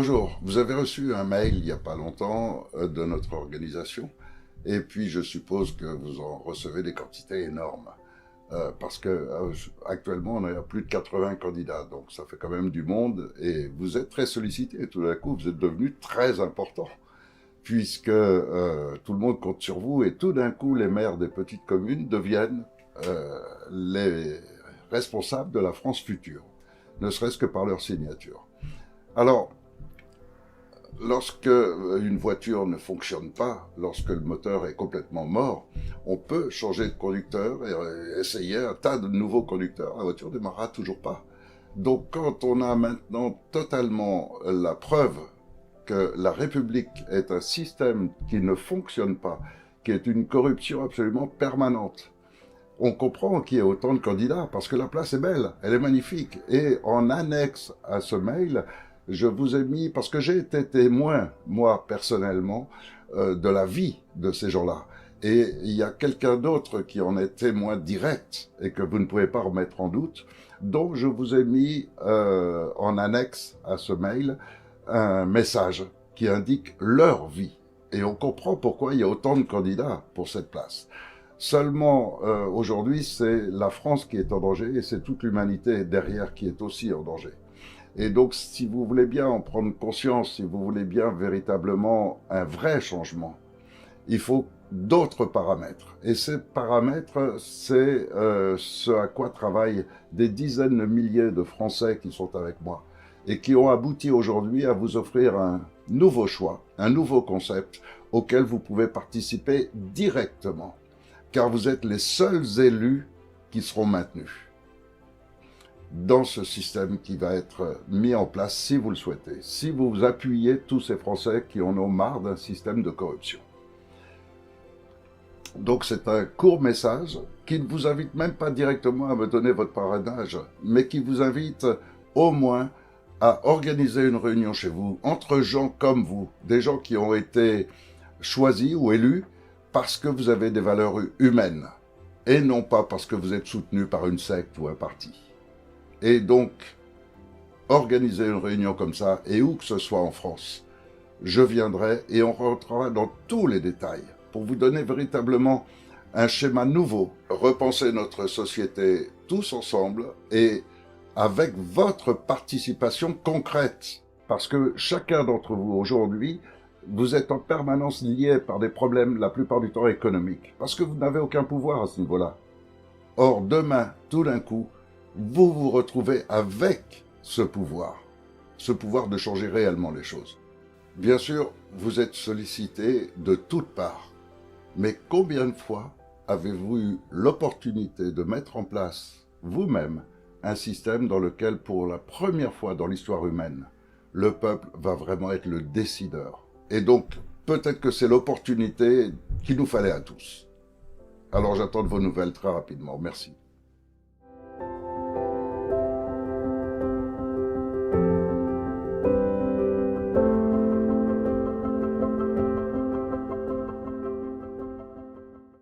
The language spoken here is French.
Bonjour, vous avez reçu un mail il n'y a pas longtemps de notre organisation et puis je suppose que vous en recevez des quantités énormes parce que actuellement on est à plus de 80 candidats, donc ça fait quand même du monde et vous êtes très sollicité. Tout d'un coup vous êtes devenu très important puisque tout le monde compte sur vous et tout d'un coup les maires des petites communes deviennent les responsables de la France future, ne serait-ce que par leur signature. Alors, lorsque une voiture ne fonctionne pas, lorsque le moteur est complètement mort, on peut changer de conducteur et essayer un tas de nouveaux conducteurs. La voiture ne démarrera toujours pas. Donc quand on a maintenant totalement la preuve que la République est un système qui ne fonctionne pas, qui est une corruption absolument permanente, on comprend qu'il y ait autant de candidats parce que la place est belle, elle est magnifique. Et en annexe à ce mail, je vous ai mis, parce que j'ai été témoin, moi, personnellement, de la vie de ces gens-là. Et il y a quelqu'un d'autre qui en est témoin direct et que vous ne pouvez pas remettre en doute. Donc, je vous ai mis en annexe à ce mail un message qui indique leur vie. Et on comprend pourquoi il y a autant de candidats pour cette place. Seulement, aujourd'hui, c'est la France qui est en danger et c'est toute l'humanité derrière qui est aussi en danger. Et donc, si vous voulez bien en prendre conscience, si vous voulez bien véritablement un vrai changement, il faut d'autres paramètres. Et ces paramètres, c'est ce à quoi travaillent des dizaines de milliers de Français qui sont avec moi et qui ont abouti aujourd'hui à vous offrir un nouveau choix, un nouveau concept auquel vous pouvez participer directement, car vous êtes les seuls élus qui seront maintenus dans ce système qui va être mis en place si vous le souhaitez, si vous appuyez tous ces Français qui en ont marre d'un système de corruption. Donc c'est un court message qui ne vous invite même pas directement à me donner votre parrainage, mais qui vous invite au moins à organiser une réunion chez vous, entre gens comme vous, des gens qui ont été choisis ou élus parce que vous avez des valeurs humaines, et non pas parce que vous êtes soutenu par une secte ou un parti. Et donc, organiser une réunion comme ça, et où que ce soit en France, je viendrai et on rentrera dans tous les détails pour vous donner véritablement un schéma nouveau, repenser notre société tous ensemble et avec votre participation concrète. Parce que chacun d'entre vous aujourd'hui, vous êtes en permanence liés par des problèmes, la plupart du temps économiques, parce que vous n'avez aucun pouvoir à ce niveau-là. Or, demain, tout d'un coup, vous vous retrouvez avec ce pouvoir de changer réellement les choses. Bien sûr, vous êtes sollicité de toutes parts, mais combien de fois avez-vous eu l'opportunité de mettre en place vous-même un système dans lequel, pour la première fois dans l'histoire humaine, le peuple va vraiment être le décideur? Et donc, peut-être que c'est l'opportunité qu'il nous fallait à tous. Alors j'attends de vos nouvelles très rapidement. Merci.